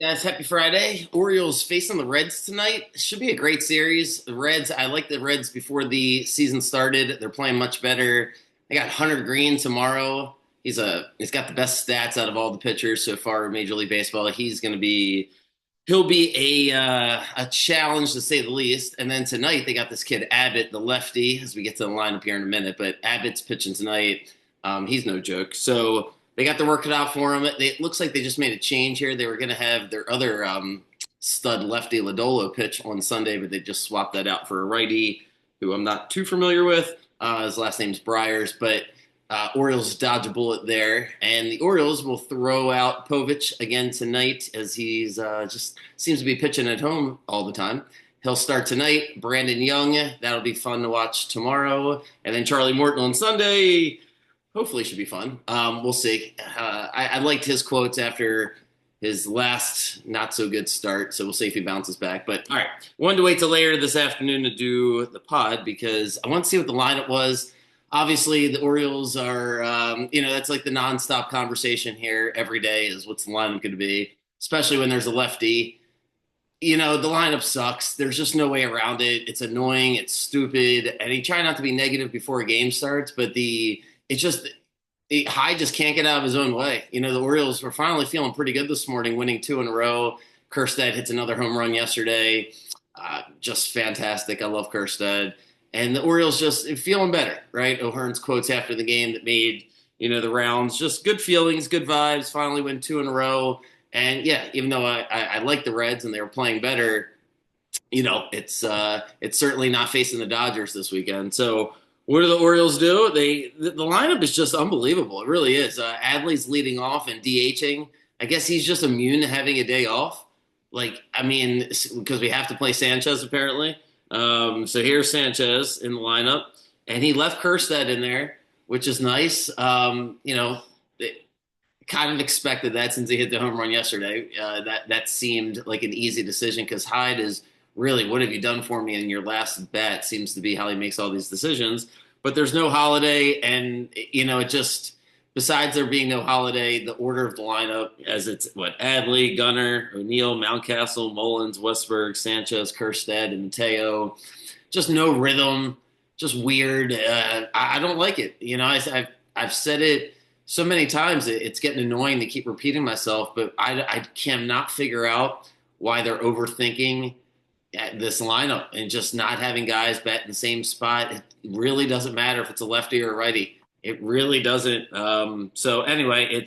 Guys, happy Friday. Orioles facing the Reds tonight. Should be a great series. The Reds, I like the Reds before the season started. They're playing much better. They got Hunter Green tomorrow. He's got the best stats out of all the pitchers so far in Major League Baseball. He'll be a challenge to say the least. And then tonight they got this kid Abbott, the lefty, as we get to the lineup here in a minute. But Abbott's pitching tonight. He's no joke. So they got their work cut out for him. It looks like they just made a change here. They were going to have their other stud lefty Lodolo pitch on Sunday, but they just swapped that out for a righty who I'm not too familiar with. His last name's Briers, but Orioles dodge a bullet there, and the Orioles will throw out Povich again tonight as he's just seems to be pitching at home all the time. He'll start tonight. Brandon Young, that'll be fun to watch tomorrow, and then Charlie Morton on Sunday. Hopefully, should be fun. We'll see. I liked his quotes after his last not so good start, so we'll see if he bounces back. But all right, wanted to wait till later this afternoon to do the pod because I want to see what the lineup was. Obviously, the Orioles are, that's like the nonstop conversation here every day is what's the lineup going to be, especially when there's a lefty. The lineup sucks. There's just no way around it. It's annoying. It's stupid. And he try not to be negative before a game starts, but it's just Hyde just can't get out of his own way. The Orioles were finally feeling pretty good this morning, winning two in a row. Kjerstad hits another home run yesterday. Just fantastic. I love Kjerstad. And the Orioles just feeling better, right? O'Hearn's quotes after the game that made, the rounds. Just good feelings, good vibes. Finally win two in a row. And yeah, even though I like the Reds and they were playing better, it's certainly not facing the Dodgers this weekend. So what do the Orioles do? The lineup is just unbelievable. It really is. Adley's leading off and DHing. I guess he's just immune to having a day off. Because we have to play Sanchez apparently. So here's Sanchez in the lineup, and he left Kjerstad in there, which is nice. Kind of expected that since he hit the home run yesterday. That seemed like an easy decision because Hyde is really, what have you done for me in your last bat? Seems to be how he makes all these decisions. But there's no Holiday, and it just besides there being no Holiday, the order of the lineup as it's Adley, Gunnar, O'Neill, Mountcastle, Mullins, Westberg, Sanchez, Kjerstad, and Mateo. Just no rhythm, just weird. I don't like it. I've said it so many times it's getting annoying to keep repeating myself, but I cannot figure out why they're overthinking this lineup and just not having guys bat in the same spot. It really doesn't matter if it's a lefty or a righty. It really doesn't. So anyway,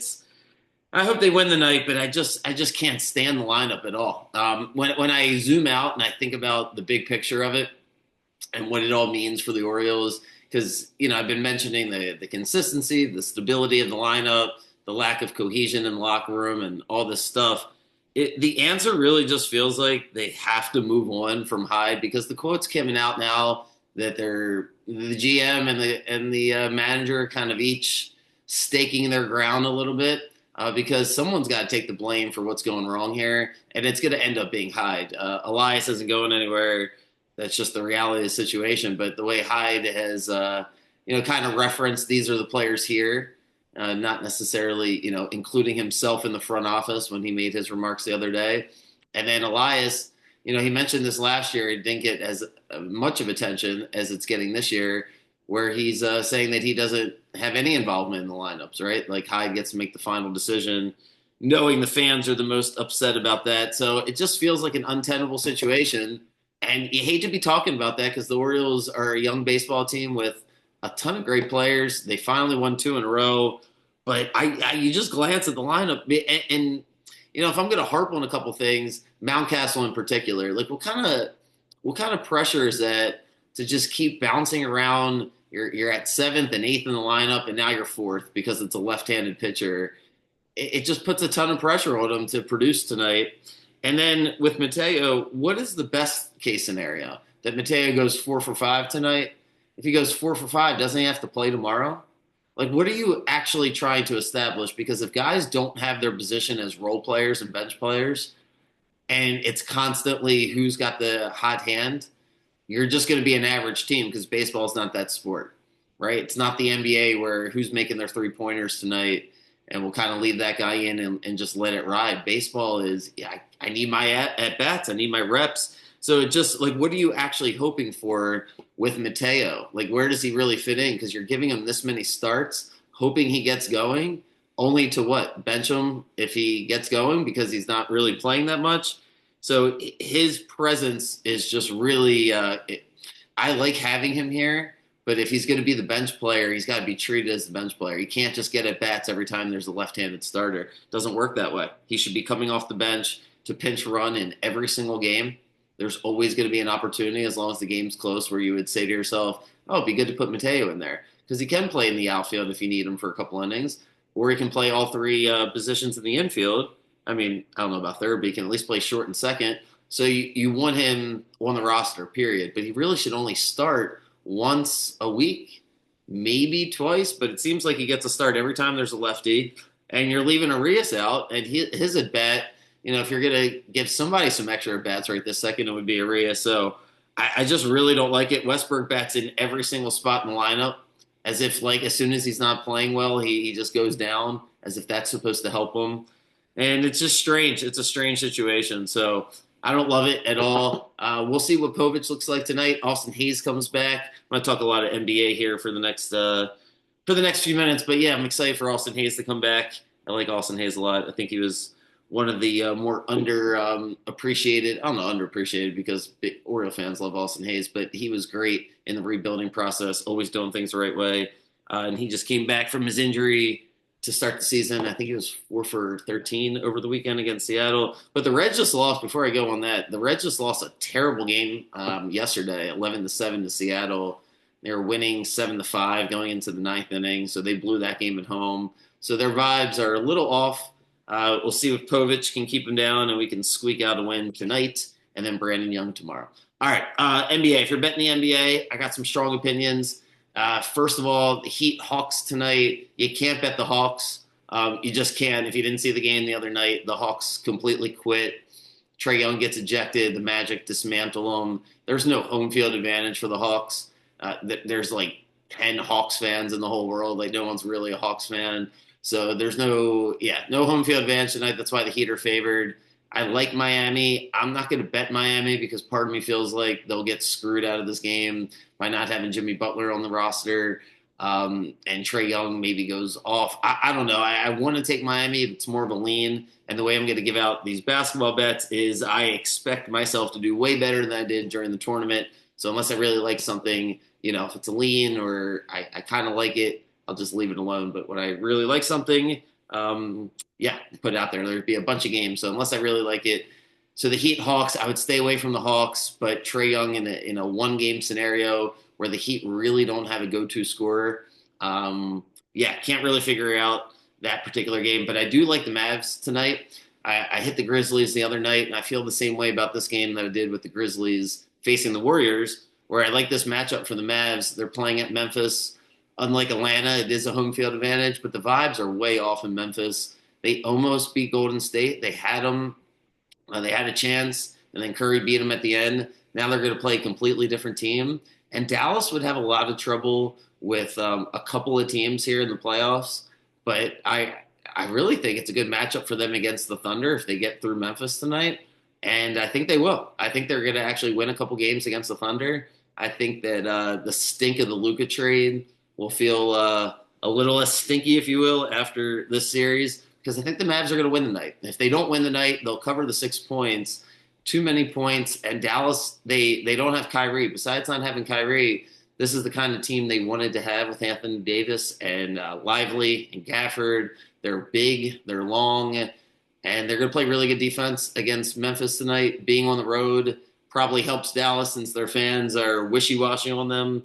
I hope they win the night, but I just can't stand the lineup at all. When I zoom out and I think about the big picture of it and what it all means for the Orioles, because I've been mentioning the consistency, the stability of the lineup, the lack of cohesion in the locker room, and all this stuff. The answer really just feels like they have to move on from Hyde because the quotes coming out now that the GM and the manager kind of each staking their ground a little bit because someone's got to take the blame for what's going wrong here, and it's going to end up being Hyde. Elias isn't going anywhere. That's just the reality of the situation. But the way Hyde has, kind of referenced these are the players here, not necessarily, including himself in the front office when he made his remarks the other day. And then Elias, he mentioned this last year. It didn't get as much of attention as it's getting this year, where he's saying that he doesn't have any involvement in the lineups, right? Like Hyde gets to make the final decision, knowing the fans are the most upset about that. So it just feels like an untenable situation. And you hate to be talking about that because the Orioles are a young baseball team with a ton of great players. They finally won two in a row. But you just glance at the lineup, and if I'm going to harp on a couple things, Mountcastle in particular, like what kind of pressure is that to just keep bouncing around? You're at seventh and eighth in the lineup, and now you're fourth because it's a left-handed pitcher. It just puts a ton of pressure on him to produce tonight. And then with Mateo, what is the best case scenario? That Mateo goes 4 for 5 tonight? If he goes 4 for 5, doesn't he have to play tomorrow? Like, what are you actually trying to establish? Because if guys don't have their position as role players and bench players, and it's constantly who's got the hot hand, you're just going to be an average team because baseball is not that sport, right? It's not the NBA where who's making their 3 pointers tonight and we'll kind of leave that guy in and just let it ride. Baseball is, yeah, I need my at bats, I need my reps. So it just like, what are you actually hoping for with Mateo? Like, where does he really fit in? Because you're giving him this many starts, hoping he gets going, only to what? Bench him if he gets going because he's not really playing that much. So his presence is just really. I like having him here, but if he's going to be the bench player, he's got to be treated as the bench player. He can't just get at bats every time there's a left-handed starter. It doesn't work that way. He should be coming off the bench to pinch run in every single game. There's always going to be an opportunity as long as the game's close where you would say to yourself, "Oh, it'd be good to put Mateo in there because he can play in the outfield if you need him for a couple innings, or he can play all three positions in the infield. I mean, I don't know about third, but he can at least play short and second. So you want him on the roster, period. But he really should only start once a week, maybe twice. But it seems like he gets a start every time there's a lefty, and you're leaving Arias out, and his at bat. If you're gonna give somebody some extra at bats right this second, it would be Arias. So I just really don't like it. Westberg bats in every single spot in the lineup, as if like as soon as he's not playing well, he just goes down, as if that's supposed to help him. And it's just strange. It's a strange situation. So I don't love it at all. We'll see what Povich looks like tonight. Austin Hayes comes back. I'm going to talk a lot of NBA here for the next few minutes. But yeah, I'm excited for Austin Hayes to come back. I like Austin Hayes a lot. I think he was one of the more appreciated. I don't know, underappreciated because Oriole fans love Austin Hayes, but he was great in the rebuilding process, always doing things the right way. And he just came back from his injury to start the season. I think he was 4 for 13 over the weekend against Seattle. But the Reds just lost. Before I go on that, the Reds just lost a terrible game yesterday, 11-7 to Seattle. They were winning 7-5 going into the ninth inning, so they blew that game at home. So their vibes are a little off. We'll see if Povich can keep them down, and we can squeak out a win tonight, and then Brandon Young tomorrow. All right, NBA. If you're betting the NBA, I got some strong opinions. First of all, the Heat Hawks tonight. You can't bet the Hawks. You just can't. If you didn't see the game the other night, the Hawks completely quit. Trae Young gets ejected. The Magic dismantle them. There's no home field advantage for the Hawks. There's like 10 Hawks fans in the whole world. Like no one's really a Hawks fan. So there's no home field advantage tonight. That's why the Heat are favored. I like Miami. I'm not going to bet Miami because part of me feels like they'll get screwed out of this game by not having Jimmy Butler on the roster. And Trae Young maybe goes off. I don't know. I want to take Miami. It's more of a lean. And the way I'm going to give out these basketball bets is I expect myself to do way better than I did during the tournament. So unless I really like something, if it's a lean or I kind of like it, I'll just leave it alone. But when I really like something, put it out there. There'd be a bunch of games. So unless I really like it, so the Heat Hawks, I would stay away from the Hawks. But Trae Young in a one game scenario where the Heat really don't have a go-to scorer, can't really figure out that particular game. But I do like the Mavs tonight. I hit the Grizzlies the other night, and I feel the same way about this game that I did with the Grizzlies facing the Warriors, where I like this matchup for the Mavs. They're playing at Memphis. Unlike Atlanta, it is a home field advantage, but the vibes are way off in Memphis. They almost beat Golden State. They had them. They had a chance, and then Curry beat them at the end. Now they're going to play a completely different team. And Dallas would have a lot of trouble with a couple of teams here in the playoffs. But I really think it's a good matchup for them against the Thunder if they get through Memphis tonight. And I think they will. I think they're going to actually win a couple games against the Thunder. I think that the stink of the Luka trade will feel a little less stinky, if you will, after this series, because I think the Mavs are going to win the night. If they don't win the night, they'll cover the 6 points. Too many points. And Dallas, they don't have Kyrie. Besides not having Kyrie, this is the kind of team they wanted to have with Anthony Davis and Lively and Gafford. They're big, they're long, and they're going to play really good defense against Memphis tonight. Being on the road probably helps Dallas since their fans are wishy-washy on them.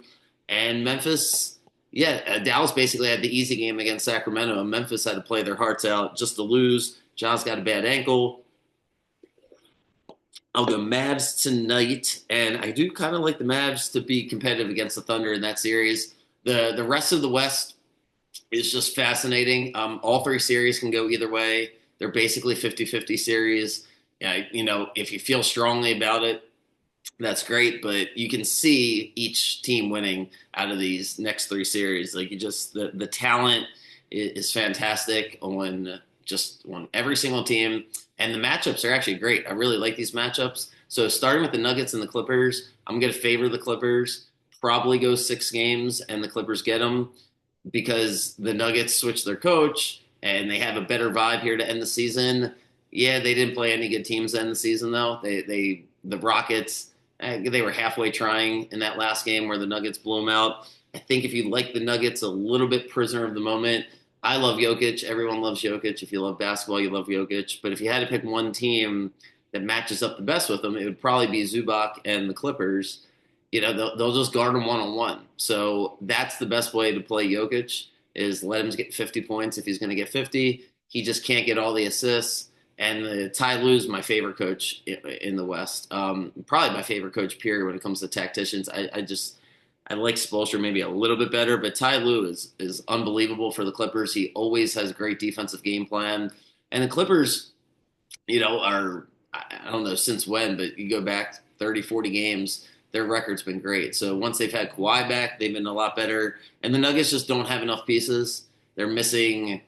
And Memphis, Dallas basically had the easy game against Sacramento, and Memphis had to play their hearts out just to lose. Ja's got a bad ankle. I'll go Mavs tonight, and I do kind of like the Mavs to be competitive against the Thunder in that series. The rest of the West is just fascinating. All three series can go either way. They're basically 50-50 series. If you feel strongly about it, that's great, but you can see each team winning out of these next three series. Like the talent is fantastic on every single team, and the matchups are actually great. I really like these matchups. So starting with the Nuggets and the Clippers, I'm going to favor the Clippers. Probably go 6 games, and the Clippers get them because the Nuggets switched their coach and they have a better vibe here to end the season. Yeah, they didn't play any good teams to end the season though. The Rockets, they were halfway trying in that last game where the Nuggets blew them out. I think if you like the Nuggets a little bit prisoner of the moment, I love Jokic. Everyone loves Jokic. If you love basketball, you love Jokic. But if you had to pick one team that matches up the best with them, it would probably be Zubac and the Clippers. They'll just guard him one-on-one. So that's the best way to play Jokic is let him get 50 points if he's going to get 50. He just can't get all the assists. And Ty Lue's my favorite coach in the West. Probably my favorite coach, period, when it comes to tacticians. I like Spoelstra maybe a little bit better, but Ty Lue is unbelievable for the Clippers. He always has a great defensive game plan. And the Clippers, I don't know since when, but you go back 30, 40 games, their record's been great. So once they've had Kawhi back, they've been a lot better. And the Nuggets just don't have enough pieces. They're missing,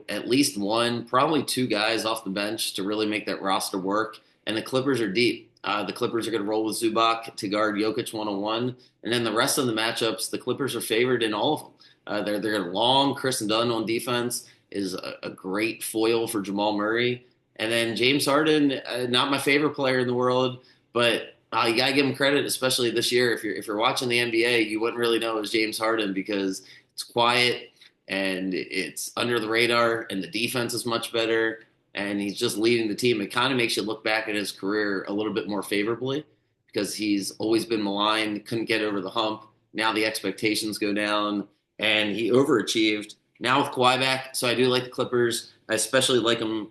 at least one, probably 2 guys off the bench to really make that roster work. And the Clippers are deep. The Clippers are going to roll with Zubac to guard Jokic one-on-one. And then the rest of the matchups, the Clippers are favored in all of them. They're long. Chris Dunn on defense is a great foil for Jamal Murray. And then James Harden, not my favorite player in the world, but you gotta give him credit, especially this year. If you're watching the NBA, you wouldn't really know it was James Harden because it's quiet and it's under the radar, and the defense is much better, and he's just leading the team. It kind of makes you look back at his career a little bit more favorably because he's always been maligned, couldn't get over the hump. Now the expectations go down, and he overachieved. Now with Kawhi back, so I do like the Clippers. I especially like them.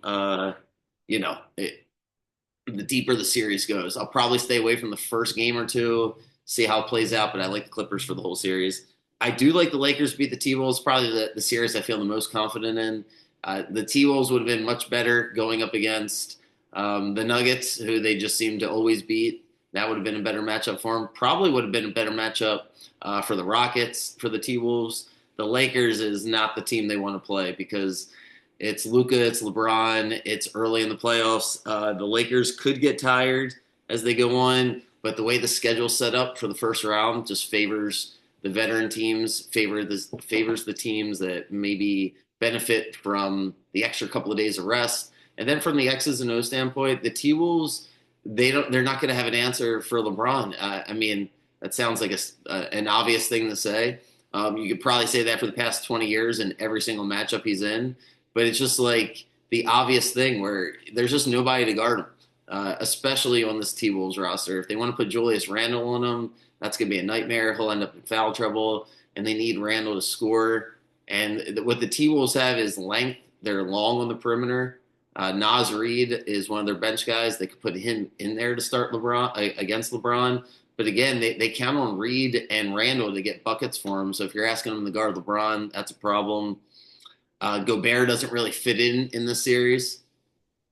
You know, it, the deeper the series goes. I'll probably stay away from the first game or two, see how it plays out, but I like the Clippers for the whole series. I do like the Lakers beat the T-Wolves, probably the series I feel the most confident in. The T-Wolves would have been much better going up against the Nuggets, who they just seem to always beat. That would have been a better matchup for them. Probably would have been a better matchup for the Rockets, for the T-Wolves. The Lakers is not the team they want to play because it's Luka, it's LeBron, it's early in the playoffs. The Lakers could get tired as they go on, but the way the schedule's set up for the first round just favors the veteran teams, favors the teams that maybe benefit from the extra couple of days of rest. And then from the X's and O's standpoint, the T-Wolves, they're not going to have an answer for LeBron. I mean, that sounds like an obvious thing to say. You could probably say that for the past 20 years in every single matchup he's in. But it's just like the obvious thing where there's just nobody to guard him, especially on this T-Wolves roster. If they want to put Julius Randle on him, that's going to be a nightmare. He'll end up in foul trouble, and they need Randle to score. And what the T-Wolves have is length. They're long on the perimeter. Naz Reid is one of their bench guys. They could put him in there to start LeBron against LeBron. But again, they count on Reid and Randle to get buckets for him. So if you're asking them to guard LeBron, that's a problem. Gobert doesn't really fit in this series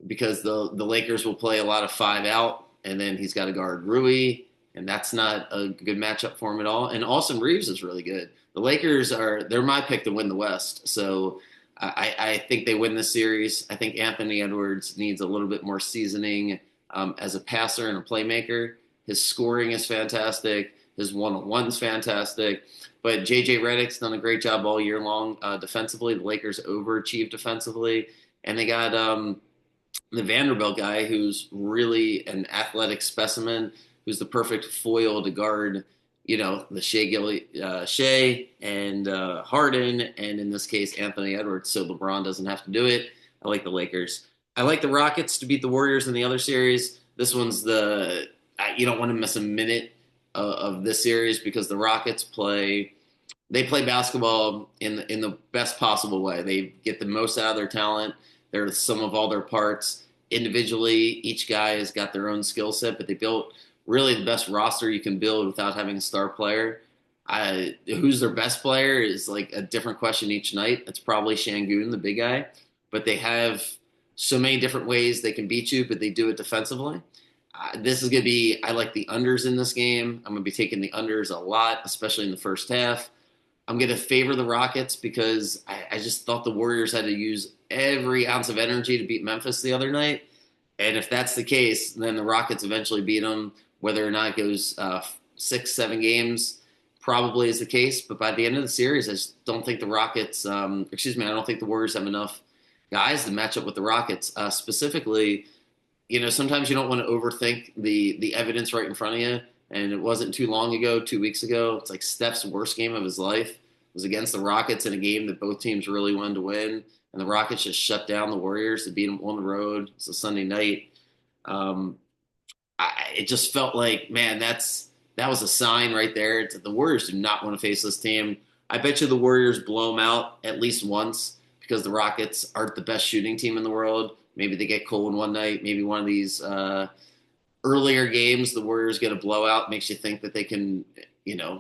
because the Lakers will play a lot of 5 out, and then he's got to guard Rui, and that's not a good matchup for him at all. And Austin Reeves is really good. The Lakers they're my pick to win the West, so I think they win this series. I think Anthony Edwards needs a little bit more seasoning as a passer and a playmaker. His scoring is fantastic. His one-on-one's fantastic. But J.J. Redick's done a great job all year long defensively. The Lakers overachieved defensively. And they got the Vanderbilt guy who's really an athletic specimen, who's the perfect foil to guard, the Shea and Harden, and in this case, Anthony Edwards, so LeBron doesn't have to do it. I like the Lakers. I like the Rockets to beat the Warriors in the other series. This one's you don't want to miss a minute of this series because the Rockets play basketball in the best possible way. They get the most out of their talent. They're the sum of all their parts. Individually, each guy has got their own skill set, but they built really the best roster you can build without having a star player. Who's their best player is like a different question each night. It's probably Şengün, the big guy, but they have so many different ways they can beat you, but they do it defensively. This is going to be, I like the unders in this game. I'm going to be taking the unders a lot, especially in the first half. I'm going to favor the Rockets because I just thought the Warriors had to use every ounce of energy to beat Memphis the other night. And if that's the case, then the Rockets eventually beat them. Whether or not it goes 6, 7 games, probably is the case. But by the end of the series, I just don't think the Rockets, I don't think the Warriors have enough guys to match up with the Rockets. Specifically, sometimes you don't want to overthink the evidence right in front of you. And it wasn't too long ago, 2 weeks ago. It's like Steph's worst game of his life was against the Rockets in a game that both teams really wanted to win, and the Rockets just shut down the Warriors to beat them on the road. It's a Sunday night. Um, it just felt like, man, that was a sign right there. The Warriors do not want to face this team. I bet you the Warriors blow them out at least once because the Rockets aren't the best shooting team in the world. Maybe they get cold one night. Maybe one of these earlier games, the Warriors get a blowout, makes you think that they can,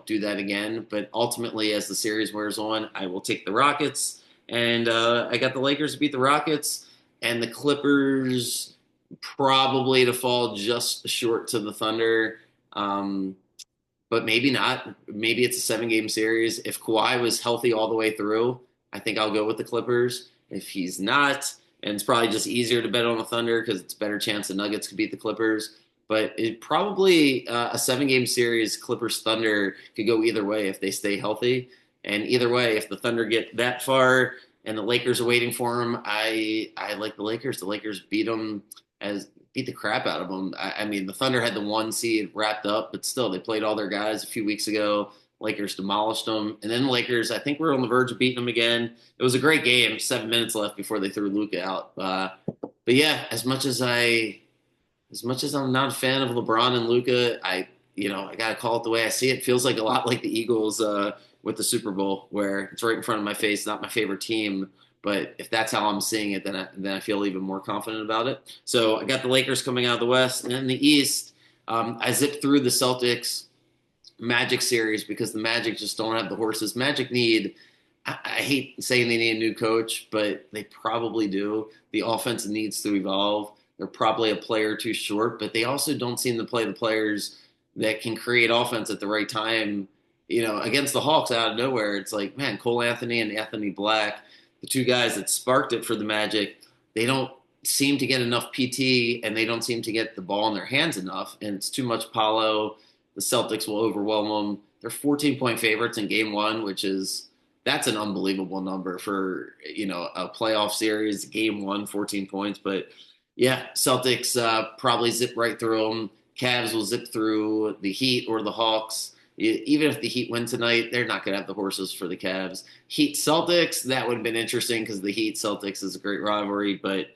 do that again. But ultimately, as the series wears on, I will take the Rockets, and I got the Lakers to beat the Rockets, and the Clippers probably to fall just short to the Thunder. But maybe not. Maybe it's a 7 game series. If Kawhi was healthy all the way through, I think I'll go with the Clippers. If he's not, and it's probably just easier to bet on the Thunder because it's a better chance the Nuggets could beat the Clippers. But it probably a 7 game series, Clippers Thunder could go either way if they stay healthy. And either way, if the Thunder get that far and the Lakers are waiting for them, I like the Lakers. The Lakers beat the crap out of them. I mean, the Thunder had the 1 seed wrapped up, but still, they played all their guys a few weeks ago. Lakers demolished them, and then the Lakers, I think, we're on the verge of beating them again. It was a great game. 7 minutes left before they threw Luka out. But yeah, as much as I'm not a fan of LeBron and Luka, I gotta call it the way I see it. It feels like a lot like the Eagles with the Super Bowl, where it's right in front of my face. Not my favorite team, but if that's how I'm seeing it, then I feel even more confident about it. So I got the Lakers coming out of the West, and in the East, I zipped through the Celtics Magic series because the Magic just don't have the horses. Magic need. I hate saying they need a new coach, but they probably do. The offense needs to evolve. They're probably a player too short, but they also don't seem to play the players that can create offense at the right time. Against the Hawks out of nowhere, it's like, man, Cole Anthony and Anthony Black, the two guys that sparked it for the Magic, they don't seem to get enough PT and they don't seem to get the ball in their hands enough. And it's too much Paulo. The Celtics will overwhelm them. They're 14-point favorites in game one, that's an unbelievable number for, a playoff series, game one, 14 points. But yeah, Celtics probably zip right through them. Cavs will zip through the Heat or the Hawks. Even if the Heat win tonight, they're not going to have the horses for the Cavs. Heat Celtics, that would have been interesting because the Heat Celtics is a great rivalry, but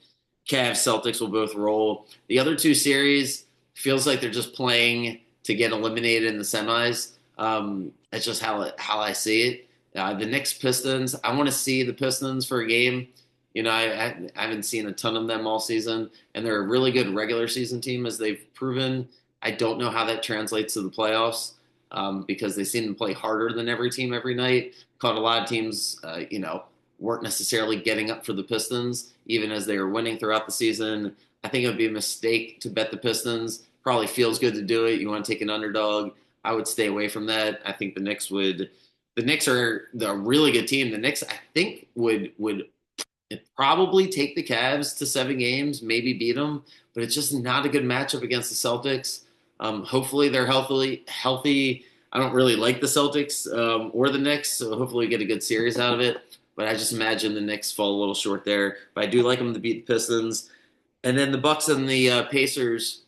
Cavs Celtics will both roll. The other two series feels like they're just playing to get eliminated in the semis. That's just how I see it. The Knicks Pistons, I want to see the Pistons for a game. I haven't seen a ton of them all season, and they're a really good regular season team, as they've proven. I don't know how that translates to the playoffs because they seem to play harder than every team every night. Caught a lot of teams, weren't necessarily getting up for the Pistons, even as they were winning throughout the season. I think it would be a mistake to bet the Pistons. Probably feels good to do it. You want to take an underdog. I would stay away from that. I think the Knicks would. The Knicks are a really good team. The Knicks, I think, would probably take the Cavs to 7 games, maybe beat them, but it's just not a good matchup against the Celtics. Hopefully they're healthy. I don't really like the Celtics or the Knicks, so hopefully we get a good series out of it. But I just imagine the Knicks fall a little short there. But I do like them to beat the Pistons. And then the Bucks and the Pacers,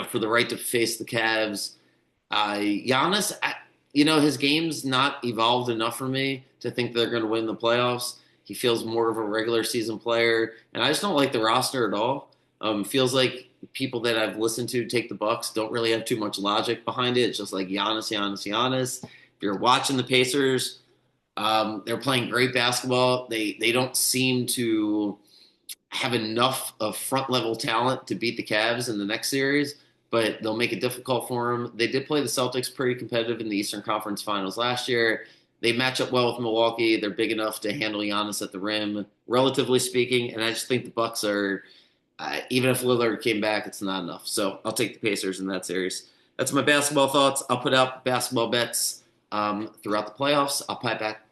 for the right to face the Cavs. Giannis, his game's not evolved enough for me to think they're going to win the playoffs. He feels more of a regular season player, and I just don't like the roster at all. Feels like people that I've listened to take the Bucks don't really have too much logic behind it. It's just like Giannis, Giannis, Giannis. If you're watching the Pacers, they're playing great basketball. They don't seem to have enough of front level talent to beat the Cavs in the next series, but they'll make it difficult for them. They did play the Celtics pretty competitive in the Eastern Conference Finals last year. They match up well with Milwaukee. They're big enough to handle Giannis at the rim, relatively speaking. And I just think the Bucks are, even if Lillard came back, it's not enough. So I'll take the Pacers in that series. That's my basketball thoughts. I'll put out basketball bets throughout the playoffs. I'll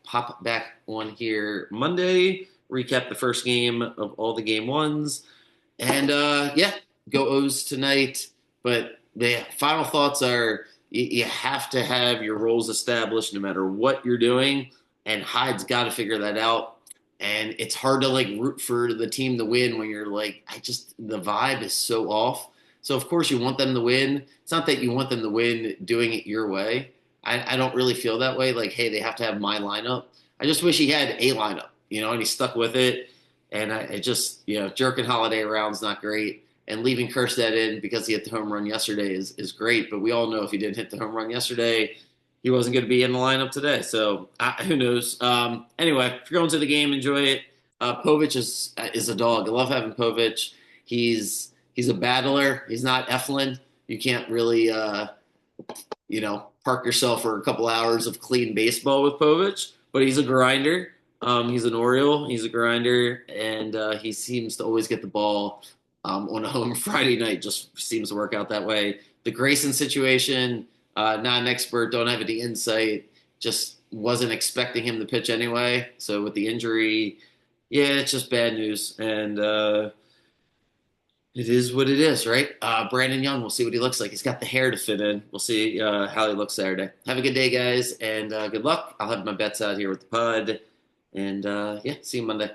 pop back on here Monday, recap the first game of all the game ones, and yeah, go O's tonight. But the final thoughts are you have to have your roles established no matter what you're doing, and Hyde's got to figure that out. And it's hard to like root for the team to win when you're like, the vibe is so off. So of course you want them to win. It's not that you want them to win doing it your way. I don't really feel that way. Like, hey, they have to have my lineup. I just wish he had a lineup, and he stuck with it. And I just, jerking Holiday around is not great. And leaving Kerstead in because he hit the home run yesterday is great. But we all know if he didn't hit the home run yesterday, he wasn't going to be in the lineup today. So who knows? Anyway, if you're going to the game, enjoy it. Povich is a dog. I love having Povich. He's a battler. He's not Eflin. You can't really park yourself for a couple hours of clean baseball with Povich, but he's a grinder. He's an Oriole. He's a grinder, and he seems to always get the ball on a home Friday night. Just seems to work out that way. The Grayson situation, not an expert, don't have any insight. Just wasn't expecting him to pitch anyway. So with the injury, yeah, it's just bad news. And it is what it is, right? Brandon Young, we'll see what he looks like. He's got the hair to fit in. We'll see how he looks Saturday. Have a good day, guys, and good luck. I'll have my bets out here with the pod. And yeah, see you Monday.